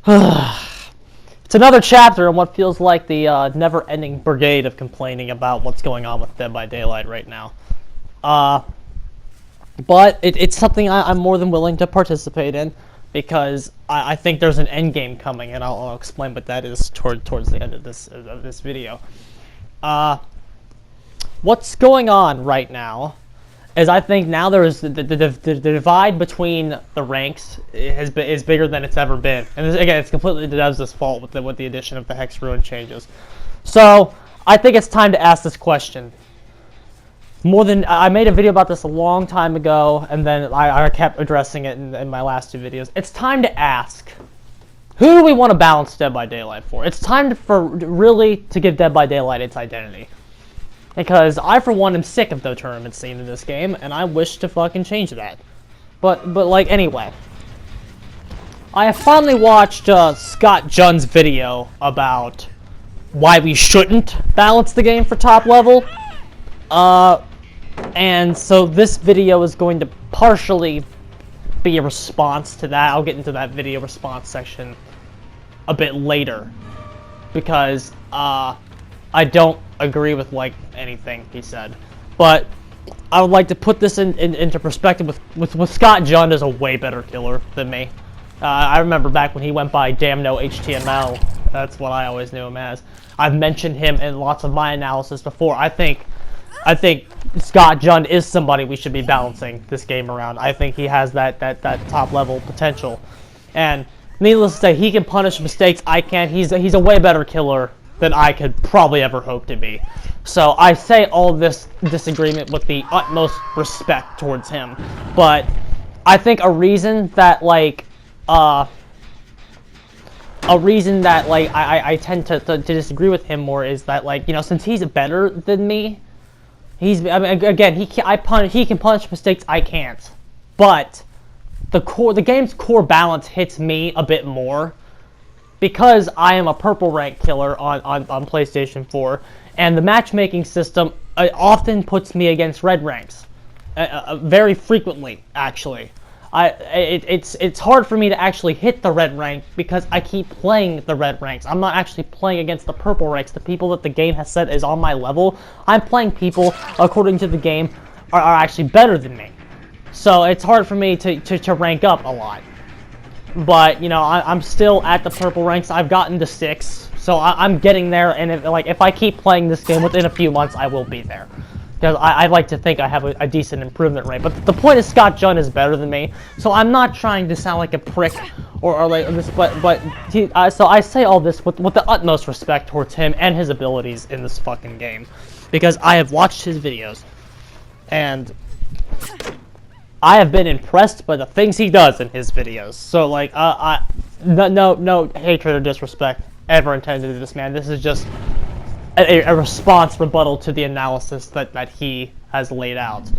It's another chapter in what feels like the never-ending brigade of complaining about what's going on with Dead by Daylight right now. But it's something I'm more than willing to participate in, because I think there's an end game coming, and I'll explain what that is towards the end of this video. What's going on right now is I think now there is the divide between the ranks is bigger than it's ever been, and again, it's completely the devs' fault with the addition of the Hex Ruin changes. So I think it's time to ask this question. I made a video about this a long time ago, and then I kept addressing it in my last two videos. It's time to ask, who do we want to balance Dead by Daylight for? It's time to give Dead by Daylight its identity. Because I, for one, am sick of the tournament scene in this game, and I wish to fucking change that. But like, anyway. I have finally watched Scott Junn's video about why we shouldn't balance the game for top level. And so this video is going to partially be a response to that. I'll get into that video response section a bit later. Because, I don't agree with, like, anything he said. But I would like to put this into perspective with Scott Junn as a way better killer than me. I remember back when he went by Damno HTML. That's what I always knew him as. I've mentioned him in lots of my analysis before. I think Scott Junn is somebody we should be balancing this game around. I think he has that top level potential. And needless to say, he can punish mistakes I can't. He's a way better killer than I could probably ever hope to be. So I say all this disagreement with the utmost respect towards him. But I think a reason that I tend to disagree with him more is that, like, you know, since he's better than me, he can punish mistakes I can't. But the game's core balance hits me a bit more, because I am a purple rank killer on PlayStation 4, and the matchmaking system often puts me against red ranks, very frequently, actually. It's hard for me to actually hit the red rank because I keep playing the red ranks. I'm not actually playing against the purple ranks, the people that the game has said is on my level. I'm playing people, according to the game, are actually better than me. So it's hard for me to rank up a lot. But, you know, I'm still at the purple ranks. I've gotten to 6, so I'm getting there, and if I keep playing this game within a few months, I will be there. Because I like to think I have a decent improvement rate. But the point is, Scott Junn is better than me, so I'm not trying to sound like a prick or like this, so I say all this with the utmost respect towards him and his abilities in this fucking game. Because I have watched his videos, and I have been impressed by the things he does in his videos. So, like, no hatred or disrespect ever intended to this man. This is just a response rebuttal to the analysis that he has laid out.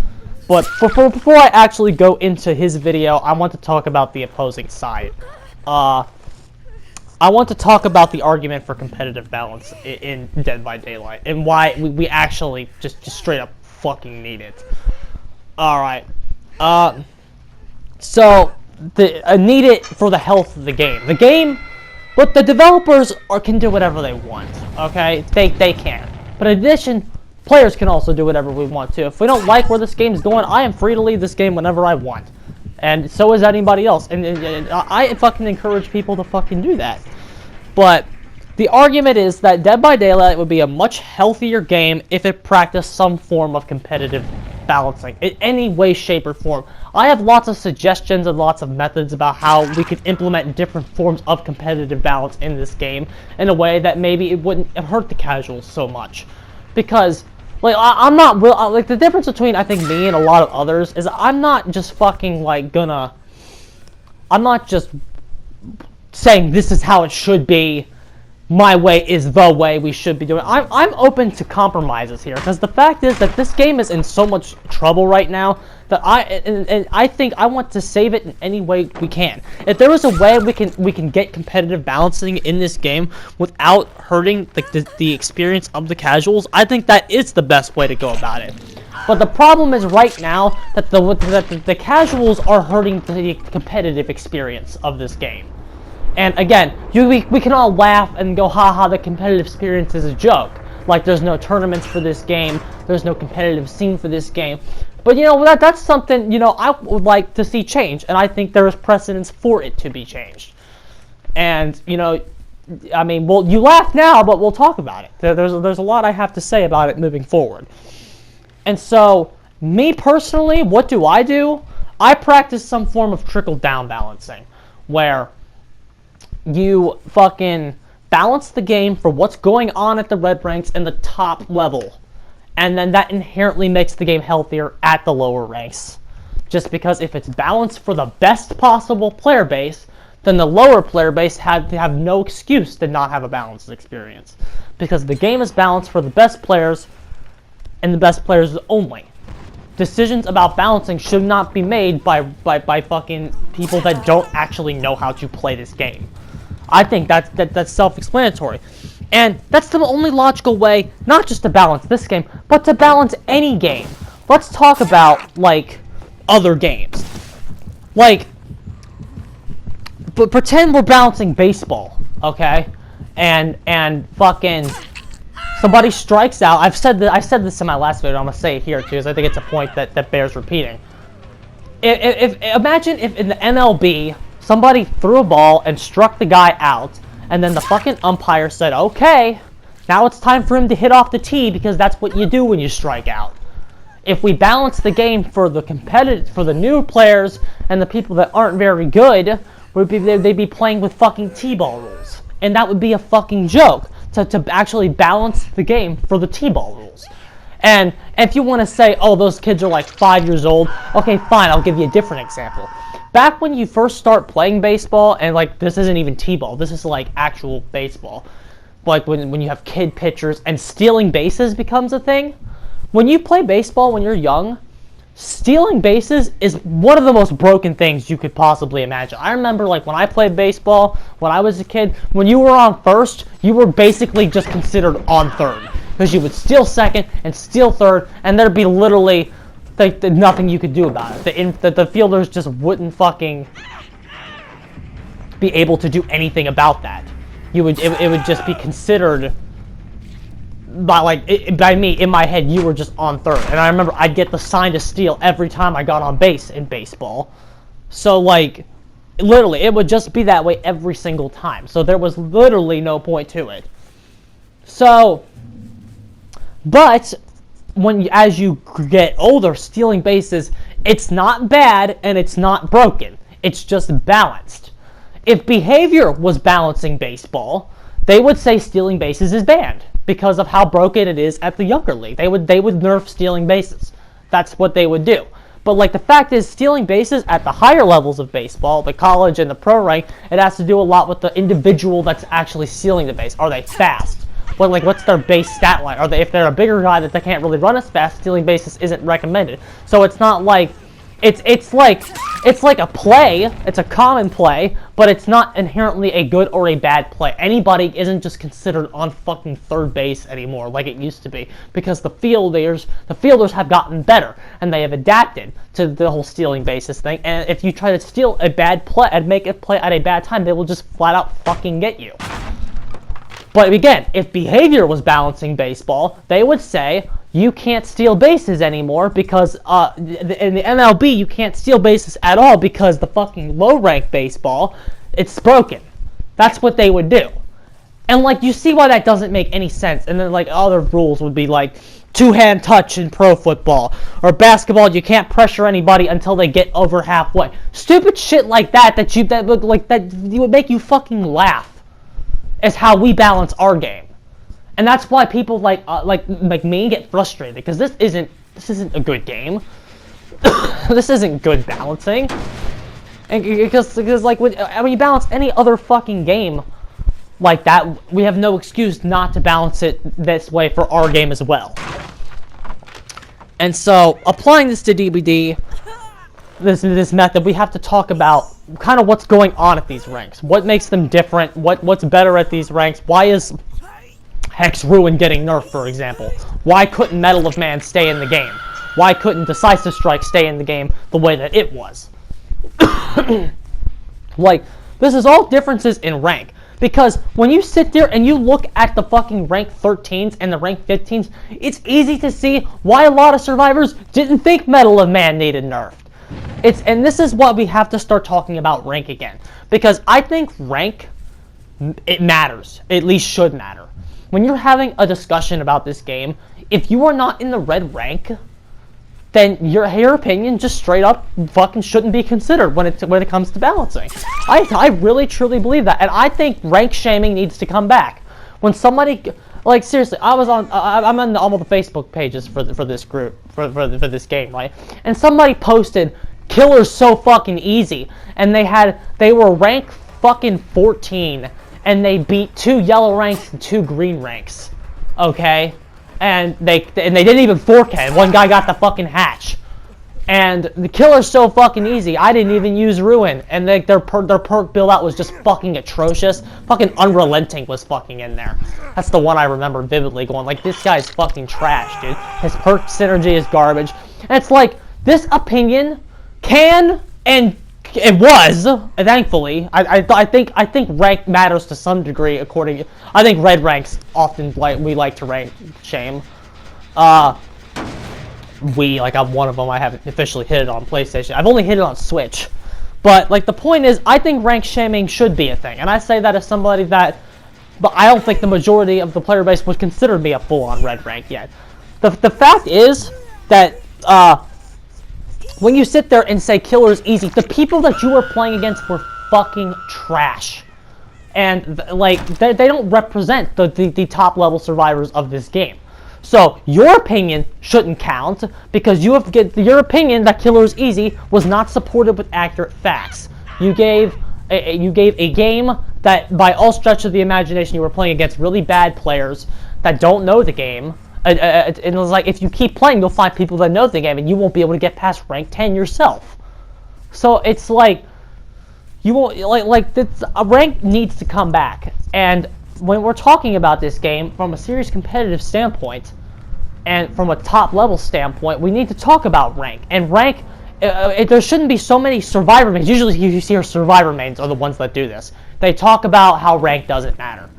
But before I actually go into his video, I want to talk about the opposing side. I want to talk about the argument for competitive balance in Dead by Daylight, and why we actually just straight up fucking need it. Alright. So need it for the health of the game. The game, but the developers can do whatever they want. Okay, they can. But in addition, players can also do whatever we want to. If we don't like where this game's going, I am free to leave this game whenever I want, and so is anybody else. And I fucking encourage people to fucking do that. But the argument is that Dead by Daylight would be a much healthier game if it practiced some form of competitive balancing in any way, shape, or form. I have lots of suggestions and lots of methods about how we could implement different forms of competitive balance in this game in a way that maybe it wouldn't hurt the casuals so much. Because, like, I'm not like, the difference between, I think, me and a lot of others is I'm not just fucking, like, I'm not just saying this is how it should be, my way is the way we should be doing it. I'm open to compromises here, because the fact is that this game is in so much trouble right now that I think I want to save it in any way we can. If there is a way we can get competitive balancing in this game without hurting the experience of the casuals, I think that is the best way to go about it. But the problem is right now that the casuals are hurting the competitive experience of this game. And again, we can all laugh and go, haha, the competitive experience is a joke. Like, there's no tournaments for this game, there's no competitive scene for this game. But, you know, that's something, you know, I would like to see change, and I think there is precedence for it to be changed. And, you know, I mean, well, you laugh now, but we'll talk about it. There's a lot I have to say about it moving forward. And so, me personally, what do? I practice some form of trickle-down balancing, where you fucking balance the game for what's going on at the red ranks and the top level. And then that inherently makes the game healthier at the lower ranks. Just because if it's balanced for the best possible player base, then the lower player base have no excuse to not have a balanced experience. Because the game is balanced for the best players, and the best players only. Decisions about balancing should not be made by fucking people that don't actually know how to play this game. I think that's self-explanatory. And that's the only logical way, not just to balance this game, but to balance any game. Let's talk about, like, other games. Like, but pretend we're balancing baseball, okay? And fucking somebody strikes out. I said this in my last video. I'm gonna say it here too, because I think it's a point that bears repeating. Imagine if in the MLB somebody threw a ball and struck the guy out, and then the fucking umpire said, "Okay, now it's time for him to hit off the tee because that's what you do when you strike out." If we balance the game for the new players and the people that aren't very good, they'd be playing with fucking T-ball rules, and that would be a fucking joke to actually balance the game for the T-ball rules. And if you want to say, oh, those kids are like 5 years old, okay, fine, I'll give you a different example. Back when you first start playing baseball, and like this isn't even T-ball, this is like actual baseball, like when you have kid pitchers and stealing bases becomes a thing. When you play baseball when you're young, stealing bases is one of the most broken things you could possibly imagine. I remember like when I played baseball, when I was a kid, when you were on first, you were basically just considered on third. Because you would steal second and steal third, and there'd be literally nothing you could do about it. The fielders just wouldn't fucking be able to do anything about that. It would just be considered by me in my head. You were just on third, and I remember I'd get the sign to steal every time I got on base in baseball. So like, literally, it would just be that way every single time. So there was literally no point to it. So, but as you get older, stealing bases, it's not bad and it's not broken. It's just balanced. If behavior was balancing baseball, they would say stealing bases is banned because of how broken it is at the younger league. They would nerf stealing bases. That's what they would do. But like the fact is, stealing bases at the higher levels of baseball, the college and the pro rank, it has to do a lot with the individual that's actually stealing the base. Are they fast? What's their base stat line? If they're a bigger guy that they can't really run as fast, stealing bases isn't recommended. So it's not like it's like a play. It's a common play, but it's not inherently a good or a bad play. Anybody isn't just considered on fucking third base anymore like it used to be, because the fielders have gotten better and they have adapted to the whole stealing bases thing. And if you try to steal a bad play and make it play at a bad time, they will just flat out fucking get you. But again, if behavior was balancing baseball, they would say you can't steal bases anymore because in the MLB you can't steal bases at all because the fucking low-rank baseball, it's broken. That's what they would do. And like, you see why that doesn't make any sense. And then like other rules would be like two-hand touch in pro football, or basketball you can't pressure anybody until they get over halfway. Stupid shit like that would make you fucking laugh. Is how we balance our game, and that's why people like me get frustrated, because this isn't a good game. This isn't good balancing, and because like when you balance any other fucking game like that, we have no excuse not to balance it this way for our game as well. And so applying this to DBD, this method, we have to talk about kind of what's going on at these ranks. What makes them different? What's better at these ranks? Why is Hex Ruin getting nerfed, for example? Why couldn't Medal of Man stay in the game? Why couldn't Decisive Strike stay in the game the way that it was? Like, This is all differences in rank. Because when you sit there and you look at the fucking rank 13s and the rank 15s, it's easy to see why a lot of survivors didn't think Medal of Man needed nerfed. And this is what we have to start talking about rank again. Because I think rank, it matters. At least should matter. When you're having a discussion about this game, if you are not in the red rank, then your opinion just straight up fucking shouldn't be considered when it comes to balancing. I really truly believe that, and I think rank shaming needs to come back. When somebody, like seriously, I'm on all the Facebook pages for this group for this game, right? And somebody posted Killer's so fucking easy, and they were rank fucking 14, and they beat 2 yellow ranks and 2 green ranks, okay? And they didn't even 4K. One guy got the fucking hatch. And the Killer's so fucking easy. I didn't even use Ruin. And their perk build out was just fucking atrocious. Fucking Unrelenting was fucking in there. That's the one I remember vividly going, like, this guy's fucking trash, dude. His perk synergy is garbage. And it's like, this opinion can and it was, thankfully. I think rank matters to some degree. I think red ranks often we like to rank shame. I'm one of them. I haven't officially hit it on PlayStation. I've only hit it on Switch. But like the point is, I think rank shaming should be a thing, and I say that as somebody but I don't think the majority of the player base would consider me a full-on red rank yet. The fact is that when you sit there and say Killer's easy, the people that you were playing against were fucking trash. And, like, they don't represent the top-level survivors of this game. So, your opinion shouldn't count, because your opinion that Killer's easy was not supported with accurate facts. You gave a game that, by all stretch of the imagination, you were playing against really bad players that don't know the game. And it was like, if you keep playing, you'll find people that know the game, and you won't be able to get past rank 10 yourself. So it's like, you won't, a rank needs to come back. And when we're talking about this game from a serious competitive standpoint, and from a top-level standpoint, we need to talk about rank. And rank, there shouldn't be so many survivor mains. Usually you see survivor mains are the ones that do this. They talk about how rank doesn't matter.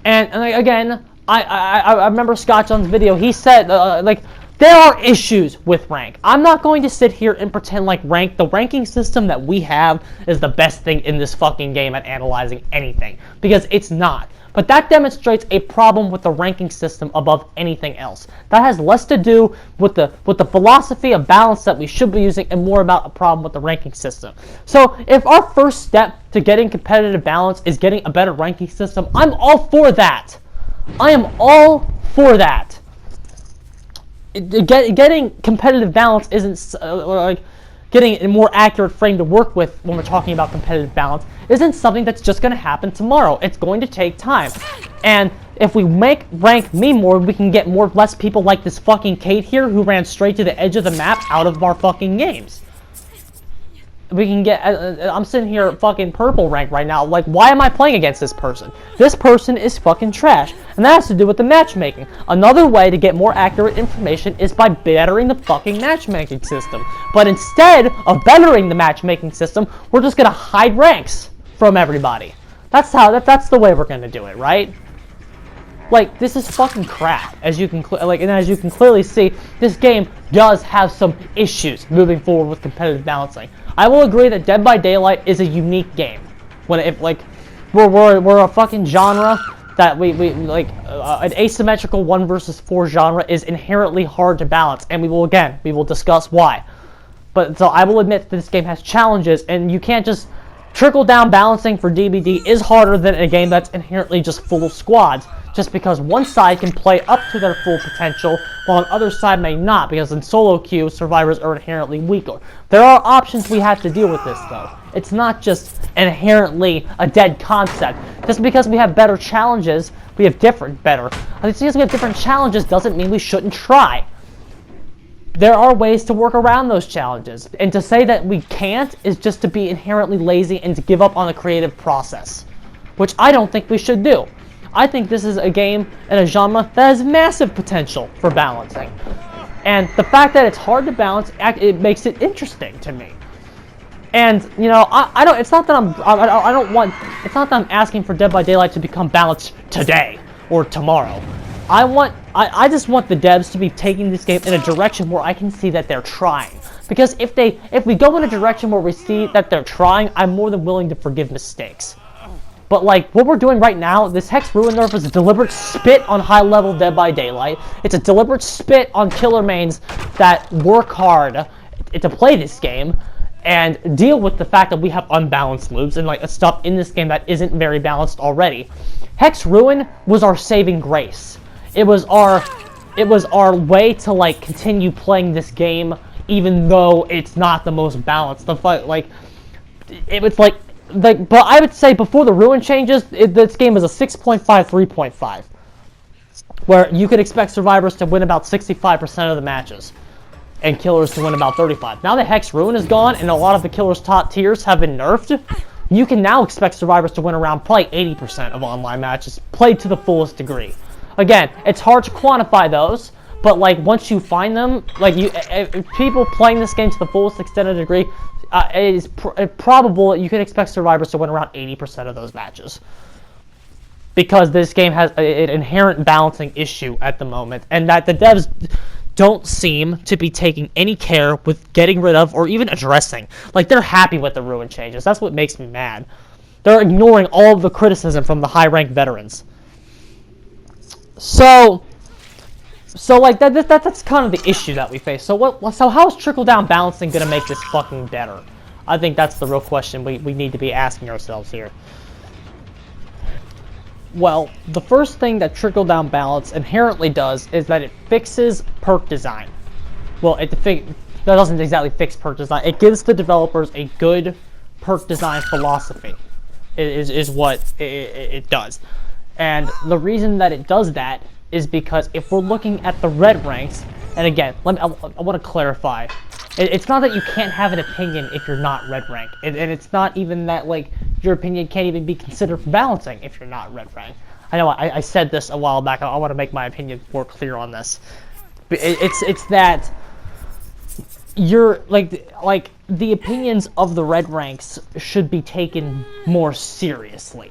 And again, I remember Scott John's video. He said, there are issues with rank. I'm not going to sit here and pretend like the ranking system that we have is the best thing in this fucking game at analyzing anything. Because it's not. But that demonstrates a problem with the ranking system above anything else. That has less to do with the philosophy of balance that we should be using and more about a problem with the ranking system. So if our first step to getting competitive balance is getting a better ranking system, I'm all for that. I am all for that. Getting competitive balance isn't getting a more accurate frame to work with when we're talking about competitive balance isn't something that's just going to happen tomorrow. It's going to take time. And if we make rank meme more, we can get less people like this fucking Kate here who ran straight to the edge of the map out of our fucking games. We can get, I'm sitting here fucking purple rank right now, like, why am I playing against this person? This person is fucking trash, and that has to do with the matchmaking. Another way to get more accurate information is by bettering the fucking matchmaking system. But instead of bettering the matchmaking system, we're just gonna hide ranks from everybody. That's the way we're gonna do it, right? Like, this is fucking crap, as you can clearly see, this game does have some issues moving forward with competitive balancing. I will agree that Dead by Daylight is a unique game. We're a fucking genre that an asymmetrical 1 versus 4 genre is inherently hard to balance, and we will discuss why. But so I will admit that this game has challenges, and you can't just trickle down balancing for DBD is harder than a game that's inherently just full of squads. Just because one side can play up to their full potential, while the other side may not, because in solo queue, survivors are inherently weaker. There are options we have to deal with this, though. It's not just inherently a dead concept. Just because we have better challenges, just because we have different challenges doesn't mean we shouldn't try. There are ways to work around those challenges, and to say that we can't is just to be inherently lazy and to give up on the creative process, which I don't think we should do. I think this is a game and a genre that has massive potential for balancing. And the fact that it's hard to balance, it makes it interesting to me. And you know, I don't. It's not that I don't want. It's not that I'm asking for Dead by Daylight to become balanced today or tomorrow. I just want the devs to be taking this game in a direction where I can see that they're trying. Because if we go in a direction where we see that they're trying, I'm more than willing to forgive mistakes. But like what we're doing right now, this Hex Ruin nerf is a deliberate spit on high-level Dead by Daylight. It's a deliberate spit on killer mains that work hard to play this game and deal with the fact that we have unbalanced loops and like stuff in this game that isn't very balanced already. Hex Ruin was our saving grace. It was our way to like continue playing this game even though it's not the most balanced. The fight like it was like but I would say before the Ruin changes, this game is a 6.5, 3.5, where you could expect survivors to win about 65% of the matches and killers to win about 35. Now that Hex Ruin is gone and a lot of the killers' top tiers have been nerfed, you can now expect survivors to win around probably 80% of online matches played to the fullest degree. Again, it's hard to quantify those, but like once you find them, like people playing this game to the fullest extended degree, it is probable that you can expect survivors to win around 80% of those matches. Because this game has an inherent balancing issue at the moment, and that the devs don't seem to be taking any care with getting rid of or even addressing. Like, they're happy with the Ruin changes. That's what makes me mad. They're ignoring all of the criticism from the high-ranked veterans. So like that's kind of the issue that we face. So how is trickle-down balancing going to make this fucking better? I think that's the real question we need to be asking ourselves here. Well, the first thing that trickle-down balance inherently does is that it fixes perk design. Well, that doesn't exactly fix perk design. It gives the developers a good perk design philosophy. Is what it does. And the reason that it does that is because if we're looking at the red ranks, and again, I want to clarify, it's not that you can't have an opinion if you're not red rank, and it's not even that like your opinion can't even be considered for balancing if you're not red rank. I know I said this a while back. I want to make my opinion more clear on this. But it's that you're like the opinions of the red ranks should be taken more seriously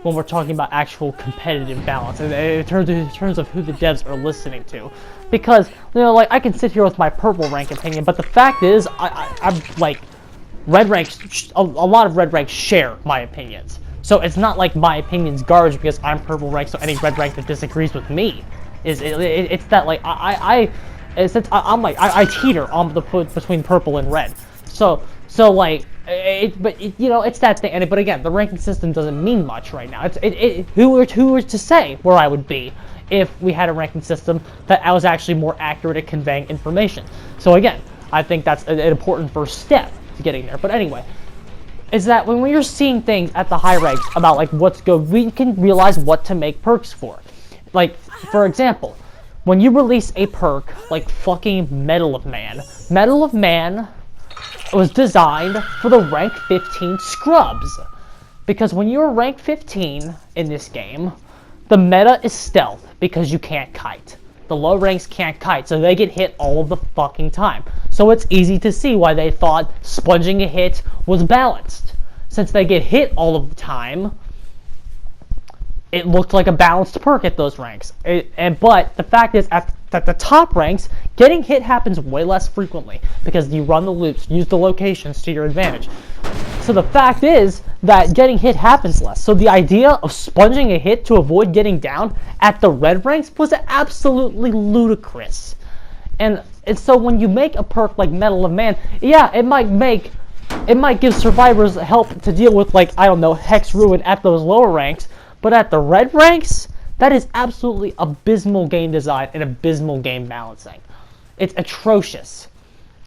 when we're talking about actual competitive balance in terms of who the devs are listening to. Because, you know, like, I can sit here with my purple rank opinion, but the fact is, I'm like, red ranks, a lot of red ranks share my opinions. So it's not like my opinion's garbage because I'm purple rank, so any red rank that disagrees with me it's that, like, I teeter on between purple and red. So like, you know, it's that thing. But again, the ranking system doesn't mean much right now. Who were to say where I would be if we had a ranking system that I was actually more accurate at conveying information? So again, I think that's an important first step to getting there. But anyway, is that when we're seeing things at the high ranks about like what's good, we can realize what to make perks for. Like, for example, when you release a perk like fucking Medal of Man was designed for the rank 15 scrubs. Because when you're rank 15 in this game, the meta is stealth because you can't kite. The low ranks can't kite, so they get hit all of the fucking time. So it's easy to see why they thought sponging a hit was balanced. Since they get hit all of the time, it looked like a balanced perk at those ranks. But the fact is, at the top ranks, getting hit happens way less frequently because you run the loops, use the locations to your advantage. So the fact is that getting hit happens less. So the idea of sponging a hit to avoid getting down at the red ranks was absolutely ludicrous. And so when you make a perk like Medal of Man, yeah, it might give survivors help to deal with, like, I don't know, Hex Ruin at those lower ranks, but at the red ranks, that is absolutely abysmal game design and abysmal game balancing. It's atrocious.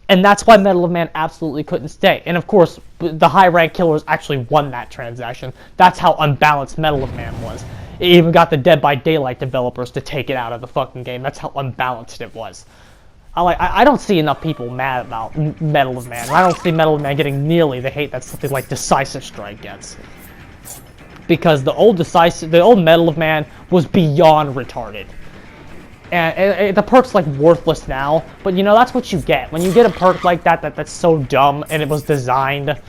And that's why Medal of Man absolutely couldn't stay. And of course, the high rank killers actually won that transaction. That's how unbalanced Medal of Man was. It even got the Dead by Daylight developers to take it out of the fucking game. That's how unbalanced it was. I don't see enough people mad about Medal of Man. I don't see Medal of Man getting nearly the hate that something like Decisive Strike gets. Because the old Medal of Man was beyond retarded. And the perk's like worthless now, but you know, that's what you get when you get a perk like that's so dumb and it was designed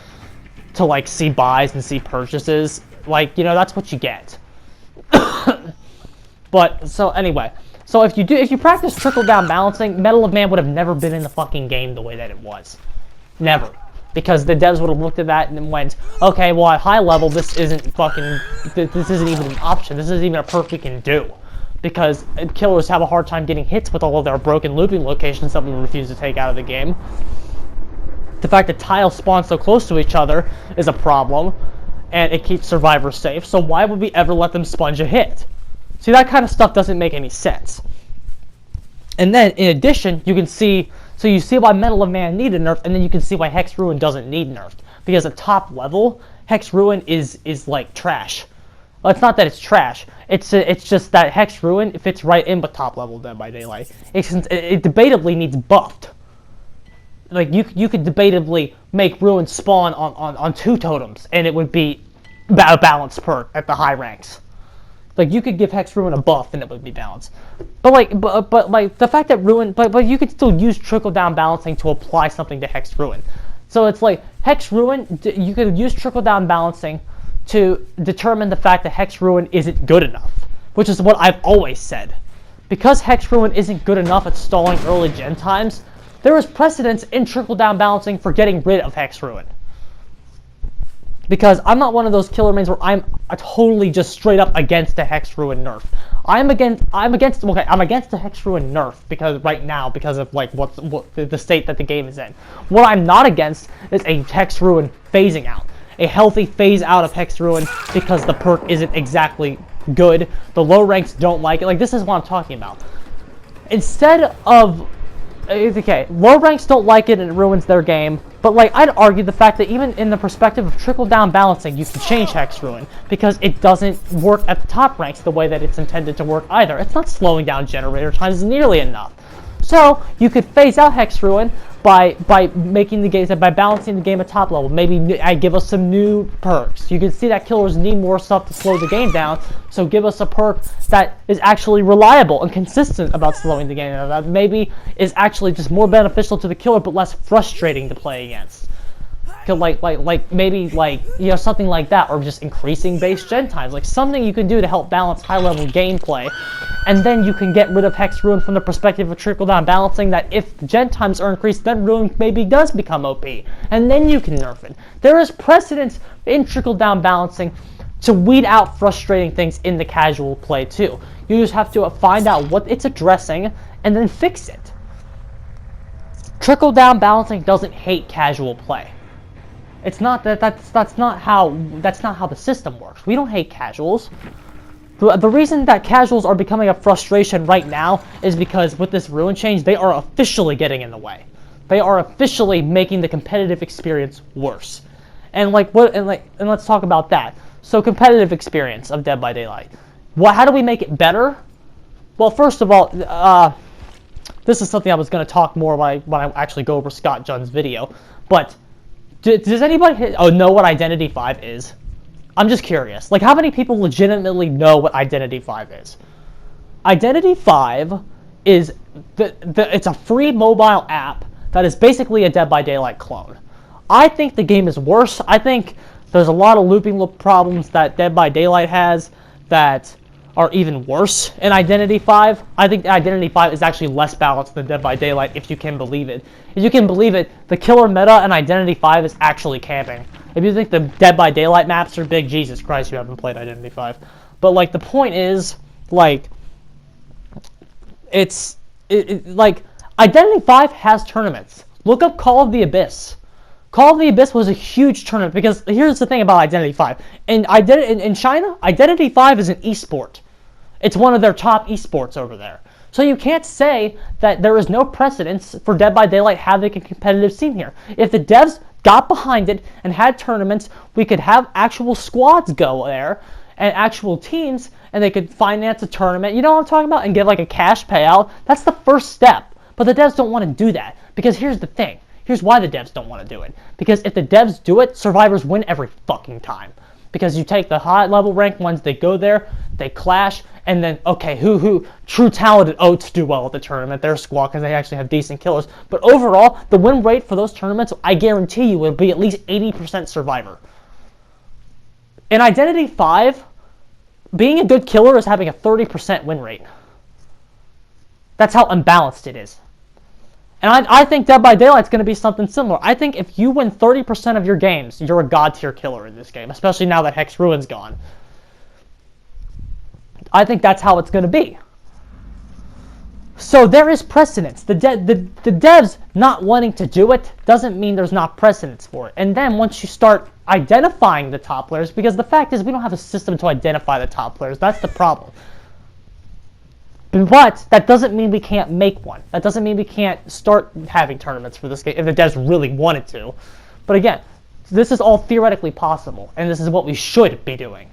to like see buys and see purchases. Like, you know, that's what you get. But so anyway, so if you practice trickle down balancing, Medal of Man would have never been in the fucking game the way that it was. Never. Because the devs would have looked at that and went, okay, well at high level this isn't even an option. This isn't even a perk we can do. Because killers have a hard time getting hits with all of their broken looping locations that we refuse to take out of the game. The fact that tiles spawn so close to each other is a problem, and it keeps survivors safe, so why would we ever let them sponge a hit? See, that kind of stuff doesn't make any sense. And then, in addition, you can see, so you see why Medal of Man needed nerf, and then you can see why Hex Ruin doesn't need nerf. Because at top level, Hex Ruin is like trash. Well, it's not that it's trash. It's just that Hex Ruin fits right in with top level Dead by Daylight. It debatably needs buffed. Like you could debatably make Ruin spawn on 2 totems, and it would be a balanced perk at the high ranks. Like you could give Hex Ruin a buff, and it would be balanced. But like the fact that Ruin, but you could still use trickle down balancing to apply something to Hex Ruin. So it's like Hex Ruin, you could use trickle down balancing to determine the fact that Hex Ruin isn't good enough, which is what I've always said. Because Hex Ruin isn't good enough at stalling early gen times, there is precedence in trickle-down balancing for getting rid of Hex Ruin. Because I'm not one of those killer mains where I'm totally just straight up against the Hex Ruin nerf. I'm against the Hex Ruin nerf because right now, because of like what the state that the game is in. What I'm not against is a Hex Ruin phasing out. A healthy phase out of Hex Ruin because the perk isn't exactly good. The low ranks don't like it. Like, this is what I'm talking about. Instead of, okay, low ranks don't like it and it ruins their game, but like, I'd argue the fact that even in the perspective of trickle down balancing, you can change Hex Ruin because it doesn't work at the top ranks the way that it's intended to work either. It's not slowing down generator times nearly enough. So you could phase out Hex Ruin by making the game, by balancing the game at top level. Maybe give us some new perks. You can see that killers need more stuff to slow the game down, so give us a perk that is actually reliable and consistent about slowing the game down. That maybe is actually just more beneficial to the killer but less frustrating to play against. Maybe you know, something like that, or just increasing base gen times, like something you can do to help balance high level gameplay, and then you can get rid of Hex Ruin from the perspective of trickle down balancing, that if gen times are increased, then Ruin maybe does become OP, and then you can nerf it. There is precedence in trickle down balancing to weed out frustrating things in the casual play too. You just have to find out what it's addressing and then fix it. Trickle down balancing doesn't hate casual play. It's not that's not how the system works. We don't hate casuals. The reason that casuals are becoming a frustration right now is because with this Ruin change, they are officially getting in the way. They are officially making the competitive experience worse. And let's talk about that. So competitive experience of Dead by Daylight. How do we make it better? Well, first of all, this is something I was going to talk more when I actually go over Scott Junn's video, but does anybody know what Identity 5 is? I'm just curious. Like, how many people legitimately know what Identity 5 is? Identity 5 is it's a free mobile app that is basically a Dead by Daylight clone. I think the game is worse. I think there's a lot of looping problems that Dead by Daylight has that are even worse in Identity 5. I think Identity 5 is actually less balanced than Dead by Daylight, if you can believe it. If you can believe it, the killer meta in Identity 5 is actually camping. If you think the Dead by Daylight maps are big, Jesus Christ, you haven't played Identity 5. But like, the point is, like, like, Identity 5 has tournaments. Look up Call of the Abyss. Call of the Abyss was a huge tournament, because here's the thing about Identity 5. In China, Identity 5 is an esport. It's one of their top esports over there. So you can't say that there is no precedence for Dead by Daylight having a competitive scene here. If the devs got behind it and had tournaments, we could have actual squads go there and actual teams, and they could finance a tournament, you know what I'm talking about, and give like a cash payout. That's the first step. But the devs don't want to do that, because here's the thing. Here's why the devs don't want to do it. Because if the devs do it, survivors win every fucking time. Because you take the high level ranked ones, they go there, they clash, and then, okay, who true talented Oats do well at the tournament, their squad, because they actually have decent killers. But overall, the win rate for those tournaments, I guarantee you, will be at least 80% Survivor. In Identity 5, being a good killer is having a 30% win rate. That's how unbalanced it is. And I think Dead by Daylight's going to be something similar. I think if you win 30% of your games, you're a god tier killer in this game, especially now that Hex Ruin's gone. I think that's how it's going to be. So there is precedence. The devs not wanting to do it doesn't mean there's not precedence for it. And then once you start identifying the top players, because the fact is we don't have a system to identify the top players. That's the problem. But that doesn't mean we can't make one. That doesn't mean we can't start having tournaments for this game if the devs really wanted to. But again, this is all theoretically possible, and this is what we should be doing.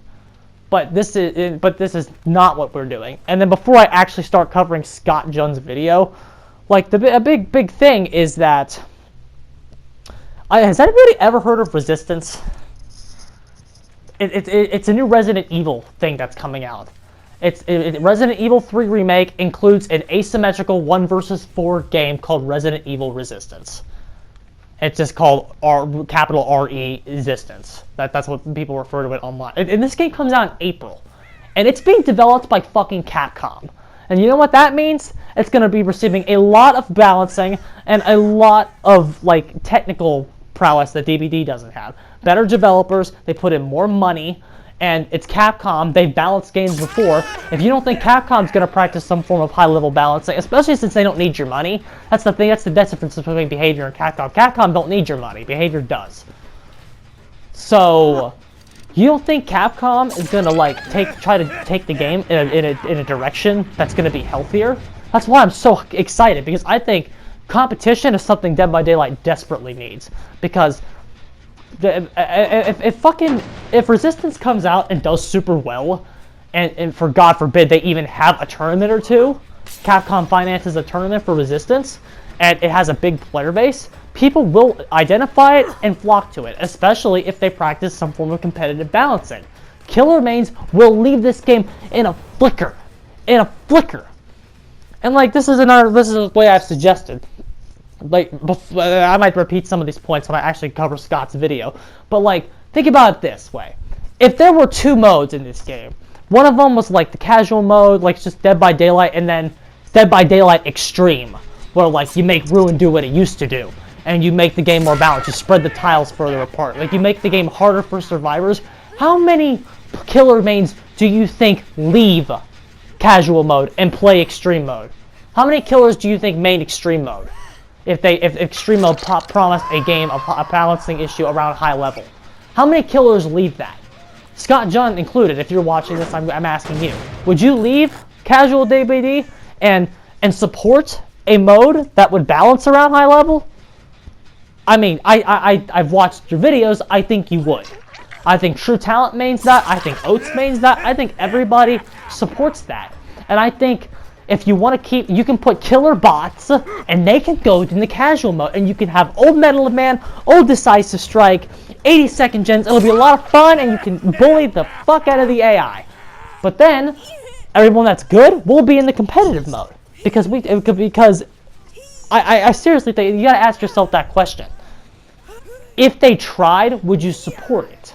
But this is not what we're doing. And then before I actually start covering Scott Junn's video, like a big thing is that has anybody ever heard of Resistance? It's a new Resident Evil thing that's coming out. Resident Evil 3 Remake includes an asymmetrical 1 versus 4 game called Resident Evil Resistance. It's just called capital R-E, Resistance. That's what people refer to it online. And this game comes out in April. And it's being developed by fucking Capcom. And you know what that means? It's going to be receiving a lot of balancing and a lot of like technical prowess that DBD doesn't have. Better developers, they put in more money, and it's Capcom. They've balanced games before. If you don't think Capcom's going to practice some form of high-level balancing, especially since they don't need your money, that's the thing. That's the difference between Behavior and Capcom. Capcom don't need your money. Behavior does. So, you don't think Capcom is going to like try to take the game in a direction that's going to be healthier? That's why I'm so excited, because I think competition is something Dead by Daylight desperately needs. Because if Resistance comes out and does super well, and for God forbid they even have a tournament or two, Capcom finances a tournament for Resistance, and it has a big player base, people will identify it and flock to it, especially if they practice some form of competitive balancing. Killer mains will leave this game in a flicker. In a flicker. And like, this is the way I've suggested. Like, I might repeat some of these points when I actually cover Scott's video, but like, think about it this way. If there were 2 modes in this game, one of them was like the casual mode, like just Dead by Daylight, and then Dead by Daylight Extreme, where like you make Ruin do what it used to do, and you make the game more balanced, you spread the tiles further apart, like you make the game harder for survivors. How many killer mains do you think leave casual mode and play Extreme mode? How many killers do you think main Extreme mode? If Extreme mode promised a game of a balancing issue around high level. How many killers leave that? Scott Junn included, if you're watching this, I'm asking you. Would you leave casual DBD and support a mode that would balance around high level? I mean, I've watched your videos, I think you would. I think True Talent mains that, I think Oats mains that, I think everybody supports that. And I think if you want to keep, you can put killer bots, and they can go in the casual mode, and you can have old Metal Man, old Decisive Strike, 80-second gens. It'll be a lot of fun, and you can bully the fuck out of the AI. But then, everyone that's good will be in the competitive mode, because I seriously think you gotta ask yourself that question. If they tried, would you support it?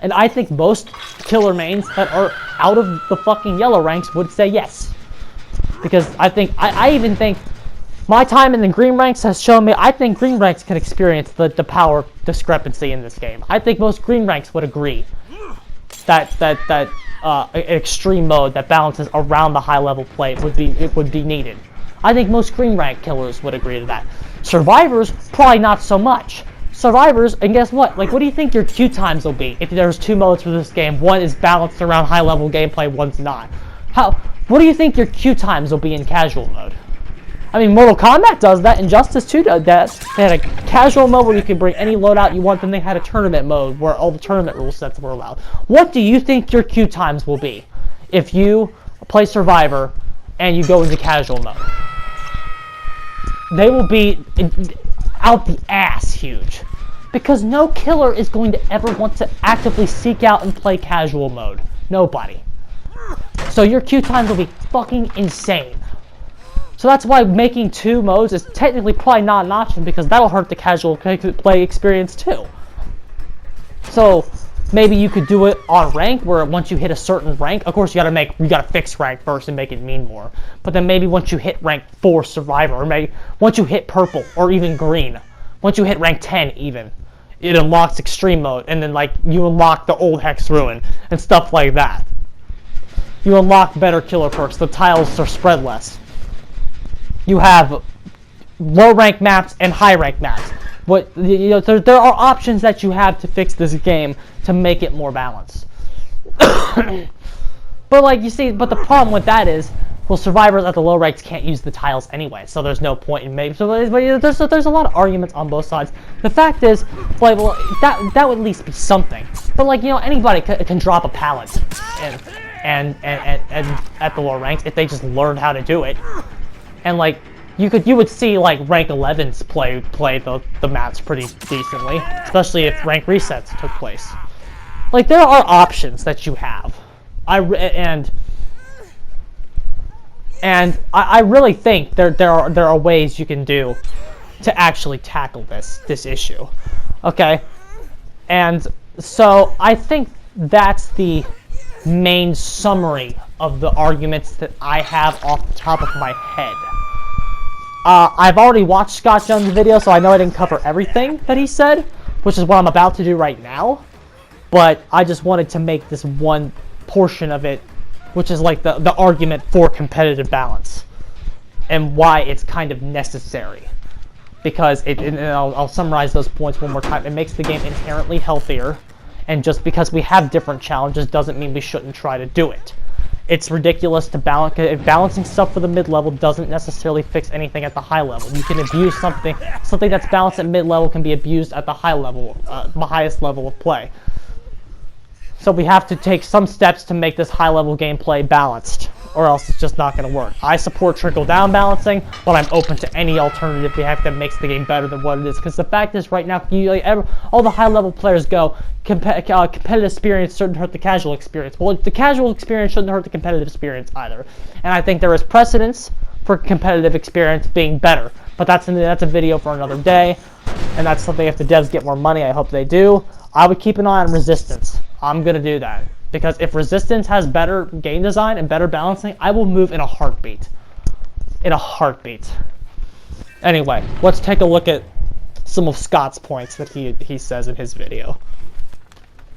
And I think most killer mains that are out of the fucking yellow ranks would say yes. Because I even think my time in the green ranks has shown me, I think green ranks can experience the power discrepancy in this game. I think most green ranks would agree that extreme mode that balances around the high level play would be needed. I think most green rank killers would agree to that. Survivors, probably not so much. Survivors, and guess what? Like, what do you think your queue times will be if there's 2 modes for this game? One is balanced around high level gameplay, one's not. What do you think your queue times will be in casual mode? I mean, Mortal Kombat does that, Injustice 2 does that. They had a casual mode where you can bring any loadout you want, then they had a tournament mode where all the tournament rule sets were allowed. What do you think your queue times will be if you play Survivor and you go into casual mode? They will be out the ass huge. Because no killer is going to ever want to actively seek out and play casual mode. Nobody. So your queue times will be fucking insane. So that's why making 2 modes is technically probably not an option, because that'll hurt the casual play experience too. So maybe you could do it on rank, where once you hit a certain rank, of course you gotta fix rank first and make it mean more. But then maybe once you hit rank 4 survivor, or maybe once you hit purple or even green, once you hit rank 10 even, it unlocks extreme mode, and then like you unlock the old Hex Ruin and stuff like that. You unlock better killer perks. The tiles are spread less. You have low rank maps and high rank maps. There are options that you have to fix this game to make it more balanced. But like you see, but the problem with that is, well, survivors at the low ranks can't use the tiles anyway, so there's no point in maybe. So there's a lot of arguments on both sides. The fact is, like, well, that would at least be something. But like, anybody can drop a pallet and at the lower ranks if they just learn how to do it. And like you would see like rank 11s play the maps pretty decently, especially if rank resets took place. Like, there are options that you have. I really think there are ways you can do to actually tackle this issue. Okay? And so I think that's the main summary of the arguments that I have off the top of my head. I've already watched Scott Jones' video, so I know I didn't cover everything that he said, which is what I'm about to do right now. But I just wanted to make this one portion of it, which is like the argument for competitive balance and why it's kind of necessary. Because I'll summarize those points one more time. It makes the game inherently healthier, and just because we have different challenges doesn't mean we shouldn't try to do it. It's ridiculous to balance. Balancing stuff for the mid-level doesn't necessarily fix anything at the high level. You can abuse something that's balanced at mid-level can be abused at the high level, the highest level of play. So we have to take some steps to make this high-level gameplay balanced, or else it's just not going to work. I support trickle-down balancing, but I'm open to any alternative we have that makes the game better than what it is. Because the fact is, right now, all the high-level players go, competitive experience shouldn't hurt the casual experience. Well, the casual experience shouldn't hurt the competitive experience either. And I think there is precedence for competitive experience being better. But that's a video for another day, and that's something if the devs get more money, I hope they do. I would keep an eye on Resistance. I'm going to do that. Because if Resistance has better game design and better balancing, I will move in a heartbeat. In a heartbeat. Anyway, let's take a look at some of Scott's points that he says in his video.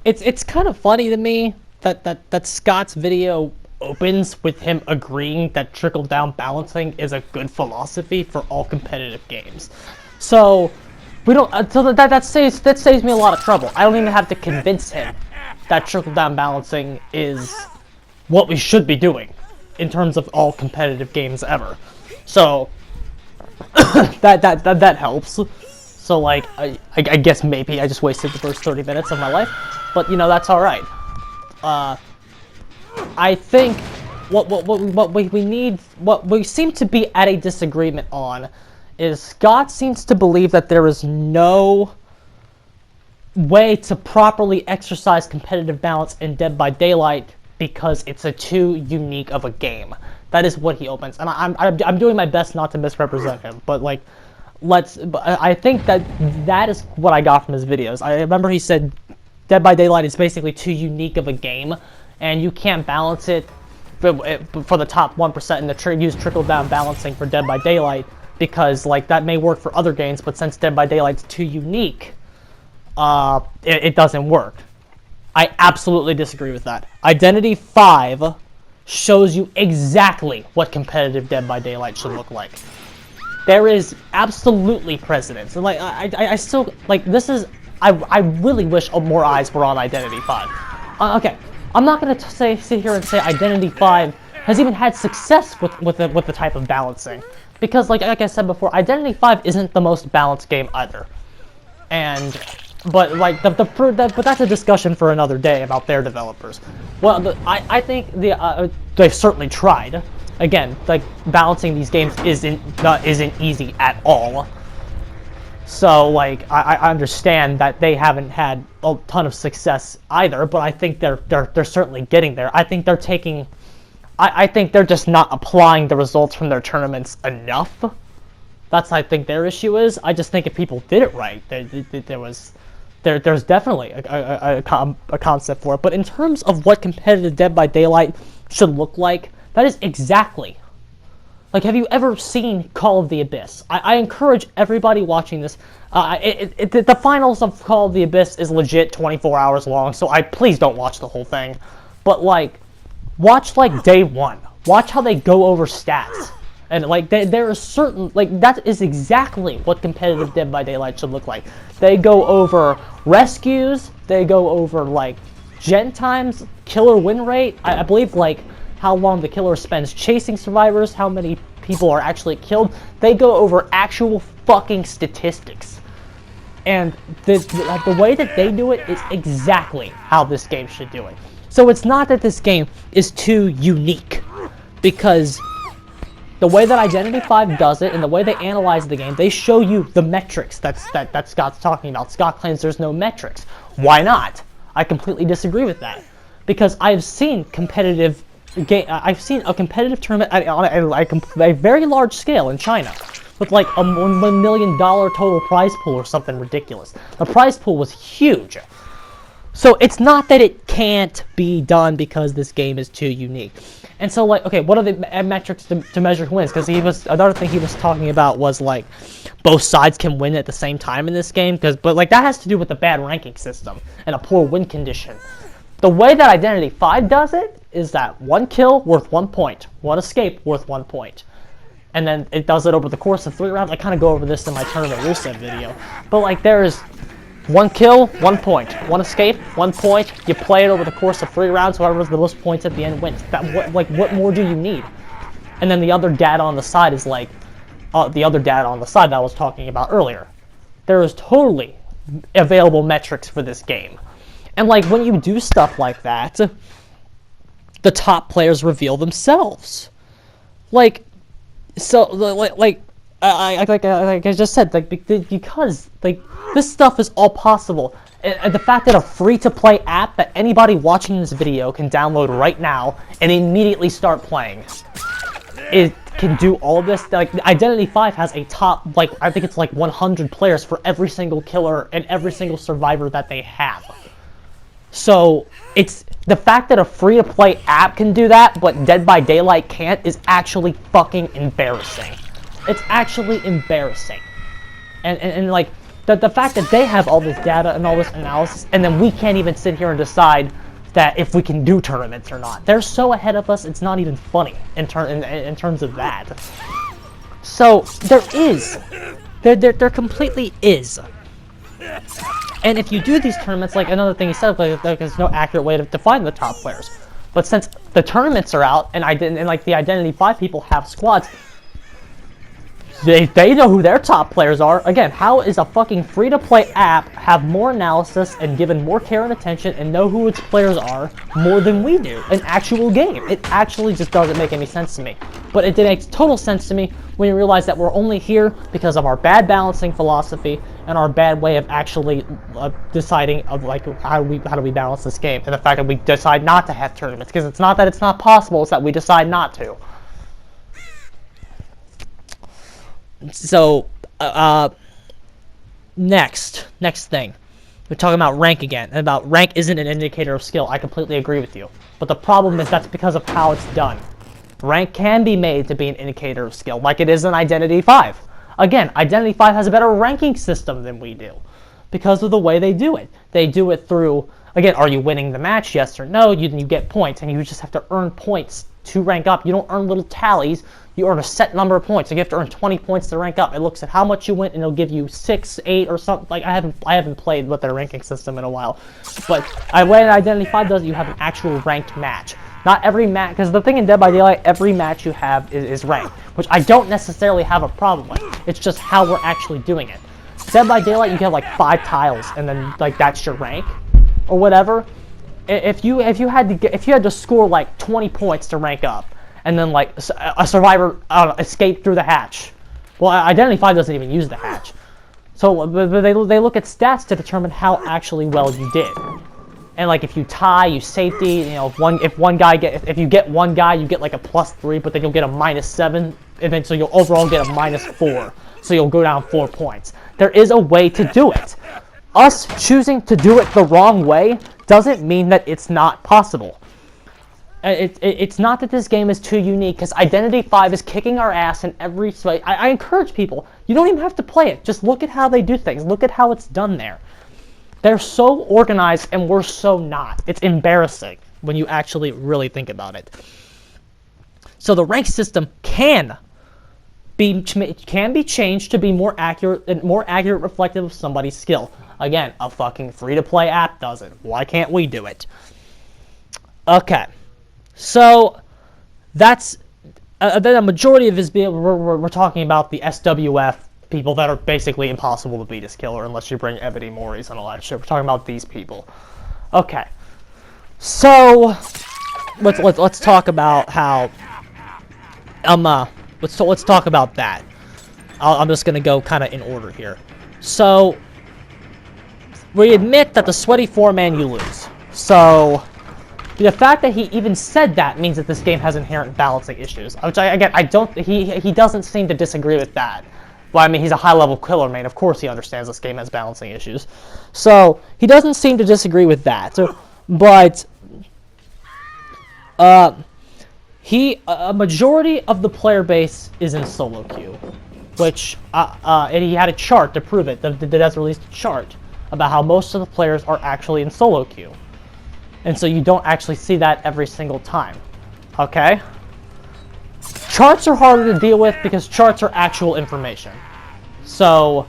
It's kind of funny to me that Scott's video opens with him agreeing that trickle-down balancing is a good philosophy for all competitive games. So we don't. So that saves me a lot of trouble. I don't even have to convince him that trickle-down balancing is what we should be doing in terms of all competitive games ever. So that helps. So like I guess maybe I just wasted the first 30 minutes of my life, but that's all right. I think what we seem to be at a disagreement on is Scott seems to believe that there is no way to properly exercise competitive balance in Dead by Daylight because it's too unique of a game. That is what he opens, and I'm doing my best not to misrepresent him, but like I think that is what I got from his videos. I remember he said Dead by Daylight is basically too unique of a game, and you can't balance it for the top 1% and use trickle-down balancing for Dead by Daylight because like that may work for other games, but since Dead by Daylight's too unique, it doesn't work. I absolutely disagree with that. Identity 5 shows you exactly what competitive Dead by Daylight should look like. There is absolutely precedence, and like I still like this is. I really wish more eyes were on Identity 5. Okay, I'm not gonna sit here and say Identity 5 has even had success with the type of balancing, because like I said before, Identity 5 isn't the most balanced game either, but that's a discussion for another day about their developers. Well, I think they've certainly tried. Again, like balancing these games isn't easy at all. So like I understand that they haven't had a ton of success either, but I think they're certainly getting there. I think they're taking I think they're just not applying the results from their tournaments enough. That's I think their issue is. I just think if people did it right, there's definitely a concept for it. But in terms of what competitive Dead by Daylight should look like, that is exactly. Like, have you ever seen Call of the Abyss? I encourage everybody watching this. The finals of Call of the Abyss is legit 24 hours long, so please don't watch the whole thing. But, like, watch, like, day one. Watch how they go over stats. And, like, there is certain, like, that is exactly what competitive Dead by Daylight should look like. They go over rescues, they go over, like, gen times, killer win rate, I believe, like, how long the killer spends chasing survivors, how many people are actually killed. They go over actual fucking statistics. And the way that they do it is exactly how this game should do it. So it's not that this game is too unique, because the way that Identity V does it and the way they analyze the game, they show you the metrics that Scott's talking about. Scott claims there's no metrics. Why not? I completely disagree with that, because I've seen competitive I've seen a competitive tournament on a very large scale in China with like a $1 million total prize pool or something ridiculous. The prize pool was huge. So it's not that it can't be done because this game is too unique. And so, like, okay, what are the metrics to measure who wins? Because another thing he was talking about was like both sides can win at the same time in this game. But like that has to do with the bad ranking system and a poor win condition. The way that Identity V does it is that 1 kill worth 1 point, 1 escape worth 1 point. And then it does it over the course of 3 rounds. I kind of go over this in my Tournament Reset video. But like there is 1 kill, 1 point, 1 escape, 1 point. You play it over the course of 3 rounds, whoever has the most points at the end wins. What more do you need? And then the other data on the side is like, the other data on the side that I was talking about earlier. There is totally available metrics for this game. And like when you do stuff like that, the top players reveal themselves. Like, so like I just said, like because like this stuff is all possible. And the fact that a free-to-play app that anybody watching this video can download right now and immediately start playing, it can do all of this. Like Identity V has a top, like I think it's like 100 players for every single killer and every single survivor that they have. So it's the fact that a free-to-play app can do that, but Dead by Daylight can't, is actually fucking embarrassing. It's actually embarrassing. And like the fact that they have all this data and all this analysis, and then we can't even sit here and decide that if we can do tournaments or not. They're so ahead of us, it's not even funny in terms of that. So there completely is. And if you do these tournaments, like another thing he said, like there's no accurate way to define the top players. But since the tournaments are out, and like the Identity V people have squads, they know who their top players are. Again, how is a fucking free-to-play app have more analysis and given more care and attention and know who its players are more than we do? An actual game. It actually just doesn't make any sense to me. But it makes total sense to me when you realize that we're only here because of our bad balancing philosophy and our bad way of actually deciding of like how do we balance this game, and the fact that we decide not to have tournaments, because it's not that it's not possible, it's that we decide not to. So, next thing. We're talking about rank again, and about rank isn't an indicator of skill. I completely agree with you. But the problem is that's because of how it's done. Rank can be made to be an indicator of skill, like it is in Identity V. Again, Identity V has a better ranking system than we do, because of the way they do it. They do it through, again, are you winning the match, yes or no? You get points, and you just have to earn points to rank up. You don't earn little tallies. You earn a set number of points. So you have to earn 20 points to rank up. It looks at how much you went, and it'll give you 6, 8, or something. Like I haven't played with their ranking system in a while, but the way Identity V does it, you have an actual ranked match. Not every match, because the thing in Dead by Daylight, every match you have is ranked, which I don't necessarily have a problem with. It's just how we're actually doing it. Dead by Daylight, you get like 5 tiles, and then like that's your rank, or whatever. If you had to score like 20 points to rank up, and then like a survivor escaped through the hatch. Well, Identity V doesn't even use the hatch. So they look at stats to determine how actually well you did. And like if you tie, you safety. You know, if you get one guy, you get like a +3, but then you'll get a -7, and then so you'll overall get a -4. So you'll go down 4 points. There is a way to do it. Us choosing to do it the wrong way doesn't mean that it's not possible. It's not that this game is too unique, because Identity V is kicking our ass in every way. I encourage people, you don't even have to play it. Just look at how they do things. Look at how it's done there. They're so organized, and we're so not. It's embarrassing when you actually really think about it. So the rank system can be changed to be more accurate reflective of somebody's skill. Again, a fucking free-to-play app does it. Why can't we do it? Okay. So, that's, then a majority of his, we're talking about the SWF people that are basically impossible to beat this killer unless you bring Ebony Morris and all that shit. We're talking about these people. Okay. So, let's talk about how, let's talk about that. I'm just gonna go kind of in order here. So, we admit that the sweaty 4-man you lose. So, the fact that he even said that means that this game has inherent balancing issues. Which, he doesn't seem to disagree with that. Well, I mean, he's a high-level killer main. Of course he understands this game has balancing issues. So, he doesn't seem to disagree with that. So, but, a majority of the player base is in solo queue. Which, and he had a chart to prove it. The devs released a chart about how most of the players are actually in solo queue. And so you don't actually see that every single time. Okay? Charts are harder to deal with because charts are actual information. So,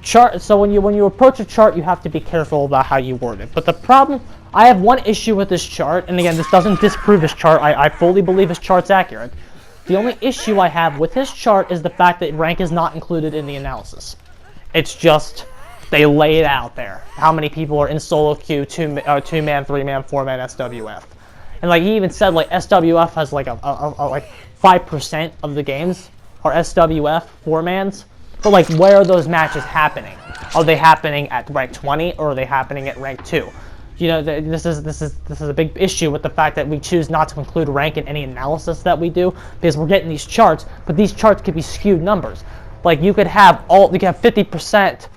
so when you approach a chart, you have to be careful about how you word it. But the problem, I have one issue with this chart, and again, this doesn't disprove this chart. I fully believe his chart's accurate. The only issue I have with his chart is the fact that rank is not included in the analysis. It's just, they lay it out there. How many people are in solo queue, 2-man, 3-man, 4-man SWF. And like he even said, like SWF has like like 5% of the games are SWF 4-mans. But like, where are those matches happening? Are they happening at rank 20 or are they happening at rank 2? You know, this is a big issue with the fact that we choose not to include rank in any analysis that we do because we're getting these charts, but these charts could be skewed numbers. Like you could have 50%.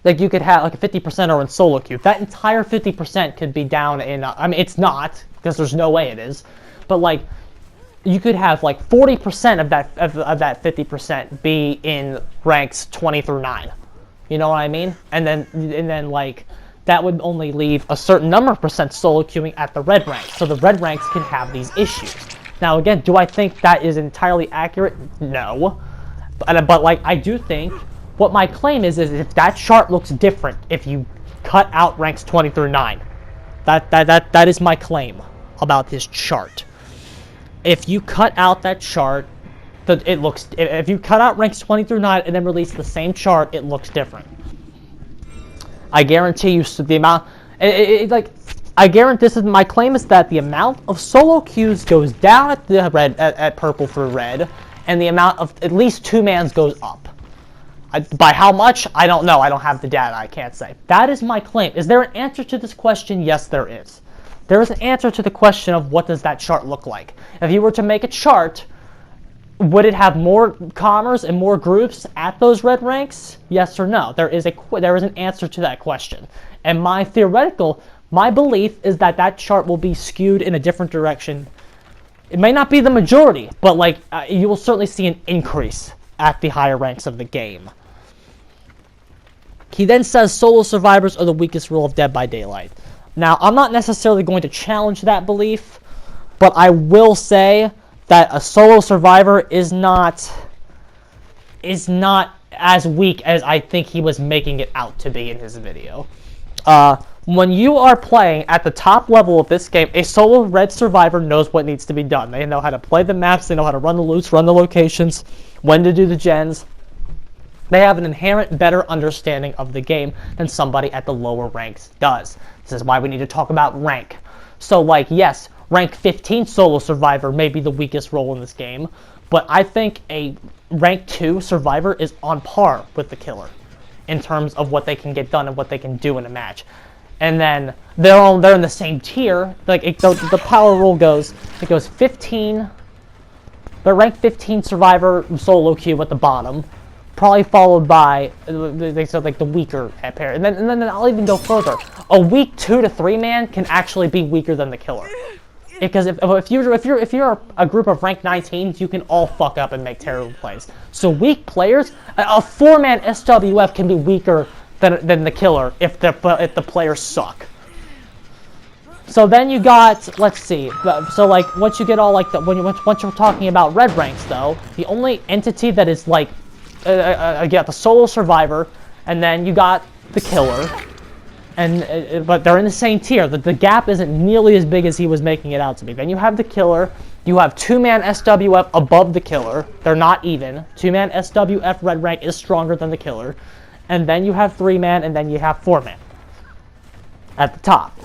Like you could have like 50% are in solo queue. That entire 50% could be down in. I mean, it's not because there's no way it is, but like you could have like 40% of that 50% be in ranks 20 through 9. You know what I mean? And then like that would only leave a certain number of percent solo queuing at the red rank. So the red ranks can have these issues. Now again, do I think that is entirely accurate? No, but like I do think. What my claim is if that chart looks different if you cut out ranks 20 through 9. That is my claim about this chart. If you cut out that chart, if you cut out ranks 20 through 9 and then release the same chart, it looks different. I guarantee you the amount, I guarantee my claim is that the amount of solo queues goes down at the at purple through red, and the amount of at least 2-mans goes up. By how much? I don't know. I don't have the data. I can't say. That is my claim. Is there an answer to this question? Yes, there is. There is an answer to the question of what does that chart look like. If you were to make a chart, would it have more commerce and more groups at those red ranks? Yes or no? There is an answer to that question. And my belief is that that chart will be skewed in a different direction. It may not be the majority, but like you will certainly see an increase at the higher ranks of the game. He then says solo survivors are the weakest rule of Dead by Daylight. Now, I'm not necessarily going to challenge that belief, but I will say that a solo survivor is not as weak as I think he was making it out to be in his video. When you are playing at the top level of this game, a solo red survivor knows what needs to be done. They know how to play the maps, they know how to run the loots, run the locations, when to do the gens. They have an inherent better understanding of the game than somebody at the lower ranks does. This is why we need to talk about rank. So like, yes, rank 15 solo survivor may be the weakest role in this game, but I think a rank 2 survivor is on par with the killer in terms of what they can get done and what they can do in a match. and then they're in the same tier. Like the power rule goes, it goes 15. They're ranked 15 survivor solo queue at the bottom, probably followed by they said like the weaker pair, and then I'll even go further. A weak 2 to 3 man can actually be weaker than the killer. Because if you're a group of ranked 19s, you can all fuck up and make terrible plays. So weak players, a 4-man SWF can be weaker than the killer if the players suck. So then you got, let's see. So like once you get all like once you're talking about red ranks though, the only entity that is like you got the solo survivor, and then you got the killer. But they're in the same tier. The gap isn't nearly as big as he was making it out to be. Then you have the killer. You have 2-man SWF above the killer. They're not even. 2-man SWF red rank is stronger than the killer. And then you have 3-man, and then you have 4-man at the top.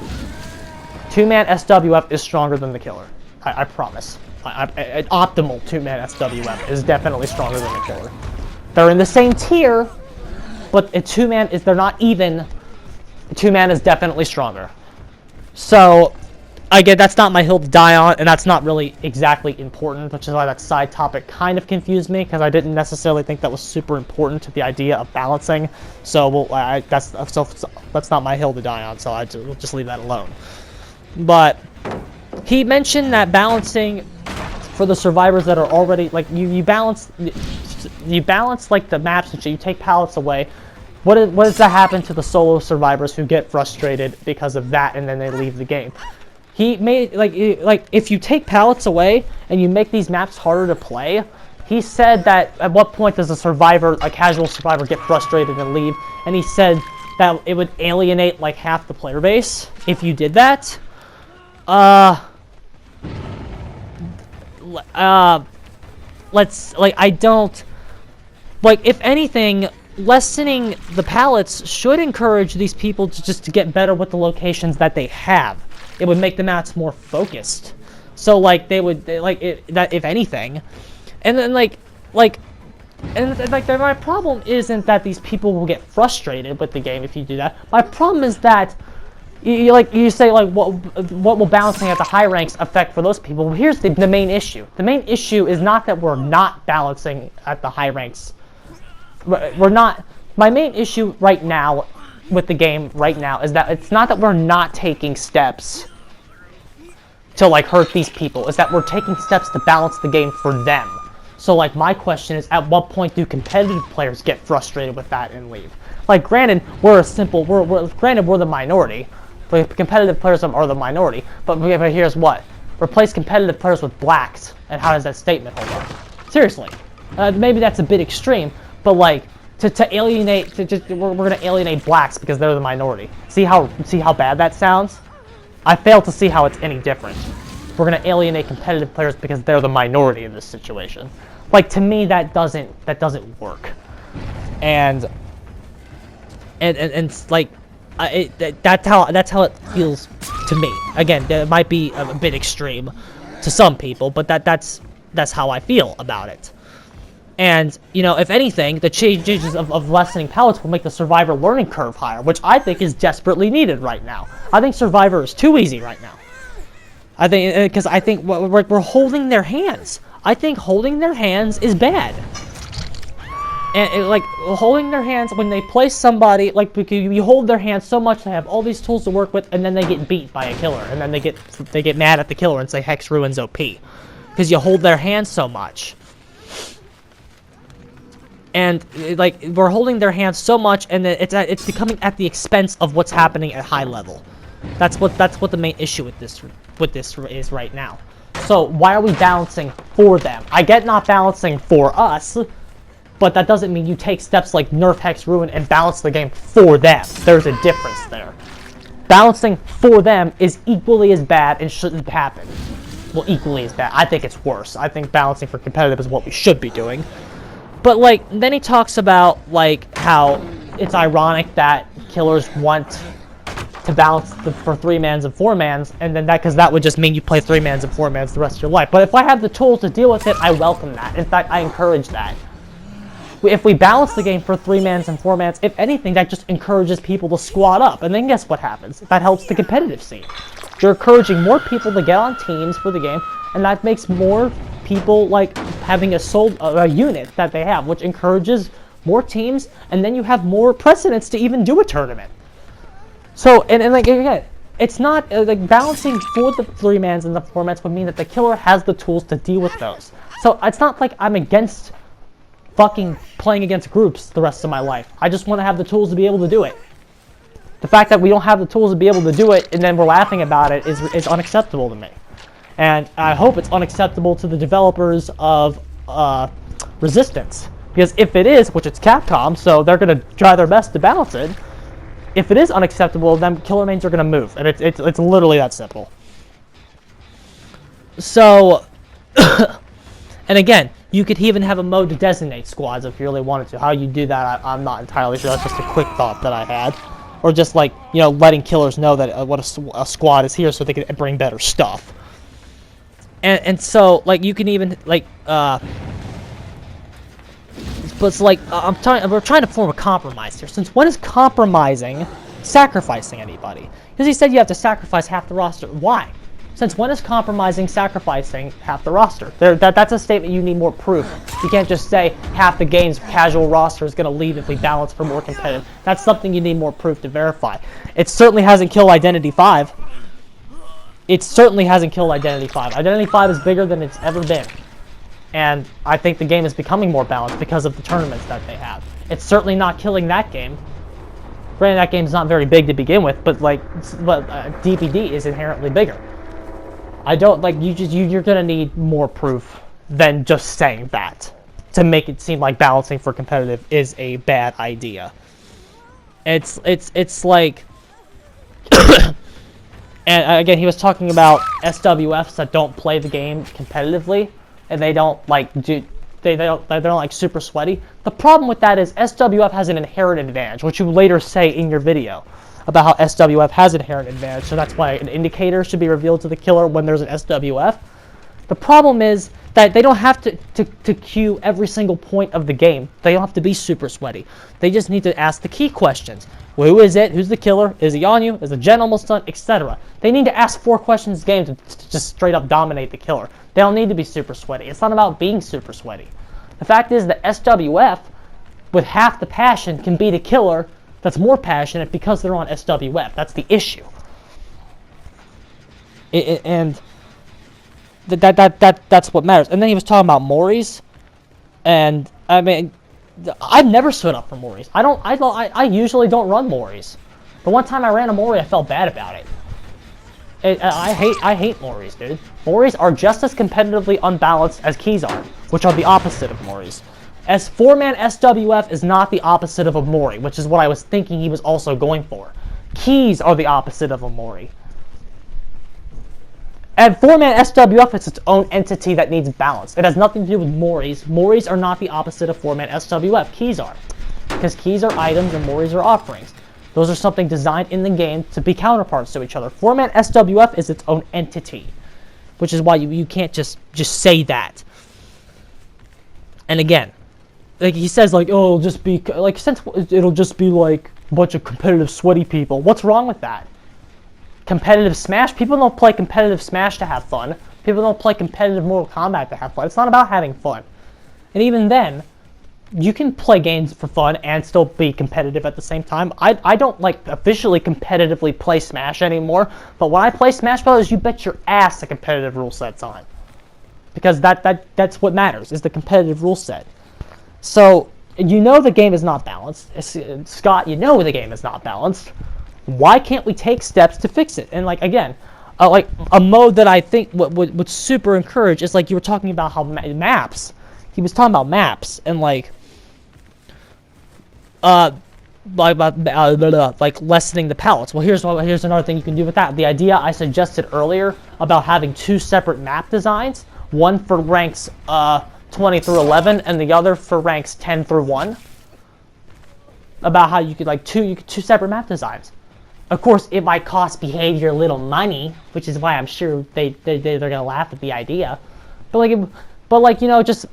2-man SWF is stronger than the killer. I promise. An optimal 2-man SWF is definitely stronger than the killer. They're in the same tier, but a 2-man they're not even. 2-man is definitely stronger. So, again, that's not my hill to die on, and that's not really exactly important, which is why that side topic kind of confused me, because I didn't necessarily think that was super important to the idea of balancing. So, that's not my hill to die on, so we'll just leave that alone. But he mentioned that balancing for the survivors that are already, like, you balance like the maps and shit, you take pallets away. What does that happen to the solo survivors who get frustrated because of that and then they leave the game? He made like if you take pallets away and you make these maps harder to play, he said that at what point does a casual survivor get frustrated and leave? And he said that it would alienate like half the player base if you did that. If anything, lessening the pallets should encourage these people to get better with the locations that they have. It would make the maps more focused. So like that if anything, and then my problem isn't that these people will get frustrated with the game if you do that. My problem is that you say what will balancing at the high ranks affect for those people? Well, here's the main issue. The main issue is not that we're not balancing at the high ranks. We're not. My main issue right now with the game right now is that it's not that we're not taking steps to like hurt these people. It's that we're taking steps to balance the game for them. So like my question is, at what point do competitive players get frustrated with that and leave? Like granted, we're the minority. But competitive players are the minority. But here's what: replace competitive players with blacks, and how does that statement hold up? Seriously, maybe that's a bit extreme. But like to alienate, we're gonna alienate blacks because they're the minority. See how bad that sounds? I fail to see how it's any different. We're gonna alienate competitive players because they're the minority in this situation. Like to me, that doesn't work. And like that's how it feels to me. Again, that might be a bit extreme to some people, but that's how I feel about it. And, you know, if anything, the changes of lessening pallets will make the survivor learning curve higher, which I think is desperately needed right now. I think survivor is too easy right now. Because I think we're holding their hands. I think holding their hands is bad. And like holding their hands when they place somebody, like you hold their hands so much they have all these tools to work with, and then they get beat by a killer, and then they get mad at the killer and say Hex ruins OP, because you hold their hands so much. And like we're holding their hands so much, and it's becoming at the expense of what's happening at high level. That's what the main issue with this is right now. So why are we balancing for them? I get not balancing for us, but that doesn't mean you take steps like nerf Hex Ruin and balance the game for them. There's a difference there. Balancing for them is equally as bad and shouldn't happen. Well, equally as bad. I think it's worse. I think balancing for competitive is what we should be doing. But like then he talks about like how it's ironic that killers want to balance for 3-mans and 4-mans, and then because that would just mean you play 3-mans and 4-mans the rest of your life. But if I have the tools to deal with it, I welcome that. In fact, I encourage that. if we balance the game for 3-mans and 4-mans, if anything, that just encourages people to squad up. And then guess what happens? That helps the competitive scene. You're encouraging more people to get on teams for the game, and that makes more people like having a unit that they have, which encourages more teams, and then you have more precedents to even do a tournament. So, and like again, it's not like balancing for the 3-mans and the 4-mans would mean that the killer has the tools to deal with those. So it's not like I'm against fucking playing against groups the rest of my life. I just want to have the tools to be able to do it. The fact that we don't have the tools to be able to do it and then we're laughing about it is unacceptable to me. And I hope it's unacceptable to the developers of Resistance. Because if it is, which it's Capcom, so they're going to try their best to balance it, if it is unacceptable, then killer mains are going to move. And it's literally that simple. So, and again, you could even have a mode to designate squads if you really wanted to. How you do that, I'm not entirely sure. That's just a quick thought that I had. Or just like, you know, letting killers know that what a squad is here so they can bring better stuff. And so, like, you can even, like, but it's like, we're trying to form a compromise here. Since when is compromising sacrificing anybody? Because he said you have to sacrifice half the roster. Why? Since when is compromising sacrificing half the roster? That's a statement you need more proof. You can't just say half the game's casual roster is going to leave if we balance for more competitive. That's something you need more proof to verify. It certainly hasn't killed Identity 5. It certainly hasn't killed Identity 5. Identity 5 is bigger than it's ever been. And I think the game is becoming more balanced because of the tournaments that they have. It's certainly not killing that game. Granted, that game's not very big to begin with, but DPD is inherently bigger. I don't like you're gonna need more proof than just saying that to make it seem like balancing for competitive is a bad idea. It's like and again, he was talking about SWFs that don't play the game competitively and they don't like they're not like super sweaty. The problem with that is SWF has an inherent advantage, which you later say in your video about how SWF has inherent advantage, so that's why an indicator should be revealed to the killer when there's an SWF. The problem is that they don't have to queue every single point of the game. They don't have to be super sweaty. They just need to ask the key questions. Well, who is it? Who's the killer? Is he on you? Is the gen almost done? Etc. They need to ask 4 questions a game to just straight up dominate the killer. They don't need to be super sweaty. It's not about being super sweaty. The fact is that SWF, with half the passion, can beat a killer that's more passionate because they're on SWF. That's the issue. And that's what matters. And then he was talking about Moris, and I mean, I've never stood up for Moris. I usually don't run Moris. The one time I ran a Mori, I felt bad about it. I hate Moris, dude. Moris are just as competitively unbalanced as keys are, which are the opposite of Moris. As 4-man SWF is not the opposite of a Mori, which is what I was thinking he was also going for. Keys are the opposite of a Mori. And 4-man SWF is its own entity that needs balance. It has nothing to do with Moris. Moris are not the opposite of 4-man SWF. Keys are. Because keys are items and Moris are offerings. Those are something designed in the game to be counterparts to each other. 4-man SWF is its own entity. Which is why you can't just say that. And again, like he says, like, oh, it'll just be like, since it'll just be like a bunch of competitive sweaty people. What's wrong with that? Competitive Smash? People don't play competitive Smash to have fun. People don't play competitive Mortal Kombat to have fun. It's not about having fun. And even then, you can play games for fun and still be competitive at the same time. I don't like officially competitively play Smash anymore, but when I play Smash Brothers, you bet your ass the competitive rule set's on. Because that's what matters, is the competitive rule set. So, you know the game is not balanced. Scott, you know the game is not balanced. Why can't we take steps to fix it? And like, again, like a mode that I think would super encourage is like you were talking about how maps. He was talking about maps and like lessening the pallets. Well, here's another thing you can do with that. The idea I suggested earlier about having 2 separate map designs, one for ranks 20 through 11 and the other for ranks 10 through 1. About how you could like two separate map designs. Of course, it might cost Behavior a little money, which is why I'm sure they're gonna laugh at the idea. But like, But like, you know, just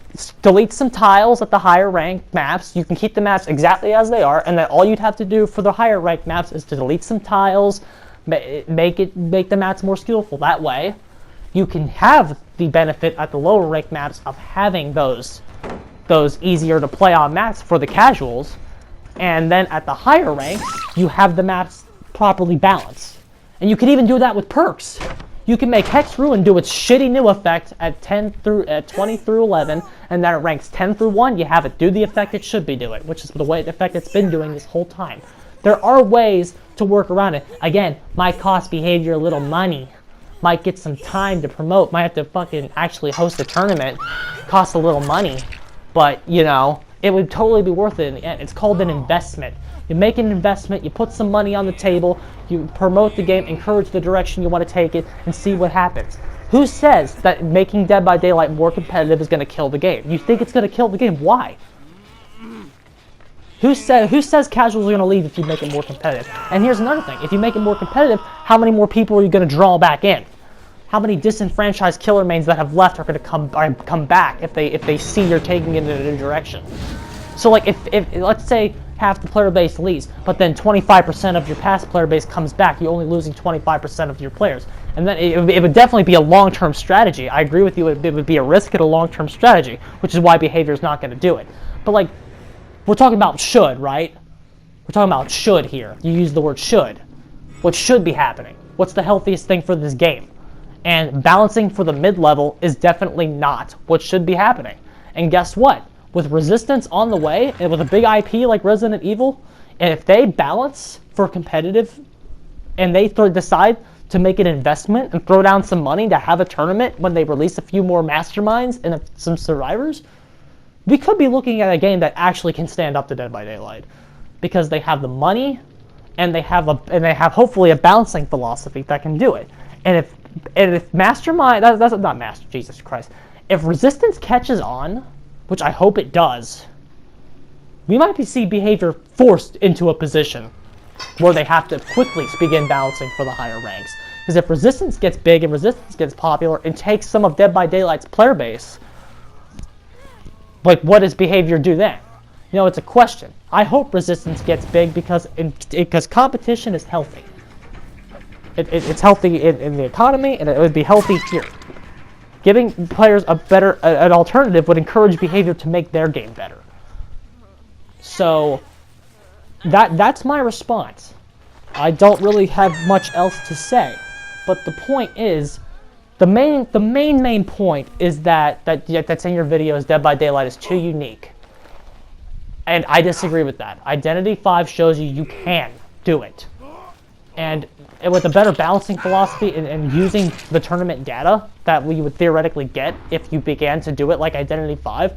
delete some tiles at the higher ranked maps. You can keep the maps exactly as they are, and then all you'd have to do for the higher ranked maps is to delete some tiles, make the maps more skillful. That way, you can have the benefit at the lower ranked maps of having those easier to play on maps for the casuals, and then at the higher ranks, you have the maps properly balanced. And you can even do that with perks. You can make Hex Ruin do its shitty new effect at 20 through 11, and then it ranks 10 through 1, you have it do the effect it should be doing, which is the effect it's been doing this whole time. There are ways to work around it. Again, might cost behavior a little money, might get some time to promote, might have to fucking actually host a tournament, cost a little money, but, you know, it would totally be worth it in the end. It's called an investment. You make an investment, you put some money on the table, you promote the game, encourage the direction you want to take it, and see what happens. Who says that making Dead by Daylight more competitive is going to kill the game? You think it's going to kill the game? Why? Who says casuals are going to leave if you make it more competitive? And here's another thing. If you make it more competitive, how many more people are you going to draw back in? How many disenfranchised killer mains that have left are going to come back if they see you're taking it in a new direction? So like if let's say half the player base leaves, but then 25% of your past player base comes back, you're only losing 25% of your players. And then it would definitely be a long-term strategy. I agree with you, it would be a risk at a long-term strategy, which is why behavior is not going to do it. But like, we're talking about should, right? We're talking about should here. You use the word should. What should be happening? What's the healthiest thing for this game? And balancing for the mid-level is definitely not what should be happening. And guess what? With Resistance on the way, and with a big IP like Resident Evil, and if they balance for competitive, and they decide to make an investment and throw down some money to have a tournament when they release a few more masterminds and some survivors, we could be looking at a game that actually can stand up to Dead by Daylight, because they have the money, and they have hopefully a balancing philosophy that can do it. And if Mastermind, that's not Master, Jesus Christ, if Resistance catches on, which I hope it does, we might see behavior forced into a position where they have to quickly begin balancing for the higher ranks. Because if Resistance gets big and Resistance gets popular and takes some of Dead by Daylight's player base, like, what does behavior do then? You know, it's a question. I hope Resistance gets big because competition is healthy. It's healthy in the economy, and it would be healthy here. Giving players an alternative would encourage behavior to make their game better. So that's my response. I don't really have much else to say, but the point is, the main point is that's in your videos. Dead by Daylight is too unique, and I disagree with that. Identity V shows you can do it, and with a better balancing philosophy and using the tournament data that we would theoretically get if you began to do it like Identity V,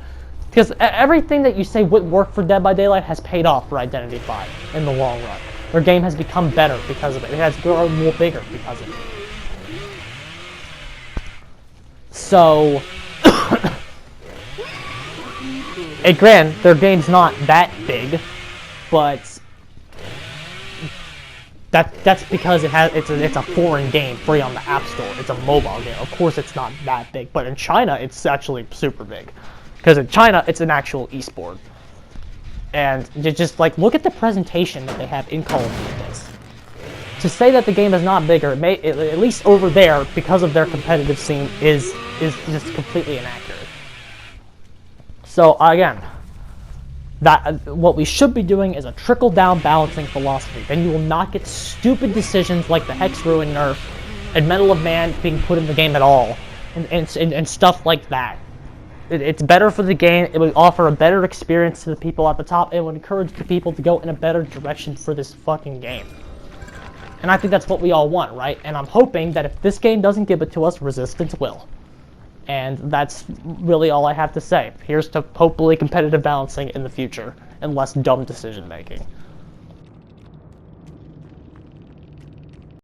because everything that you say would work for Dead by Daylight has paid off for Identity V in the long run. Their game has become better because of it. It has grown more bigger because of it. So, and granted, their game's not that big, but that's because it's a foreign game free on the App Store. It's a mobile game. Of course, it's not that big, but in China, it's actually super big, because in China, it's an actual esport. And just like look at the presentation that they have in Call of Duty days. To say that the game is not bigger, at least over there, because of their competitive scene, is just completely inaccurate. So again, what we should be doing is a trickle-down balancing philosophy. Then you will not get stupid decisions like the Hex Ruin nerf and Medal of Man being put in the game at all, and stuff like that. It's better for the game. It would offer a better experience to the people at the top. It would encourage the people to go in a better direction for this fucking game. And I think that's what we all want, right? And I'm hoping that if this game doesn't give it to us, Resistance will. And that's really all I have to say. Here's to hopefully competitive balancing in the future and less dumb decision making.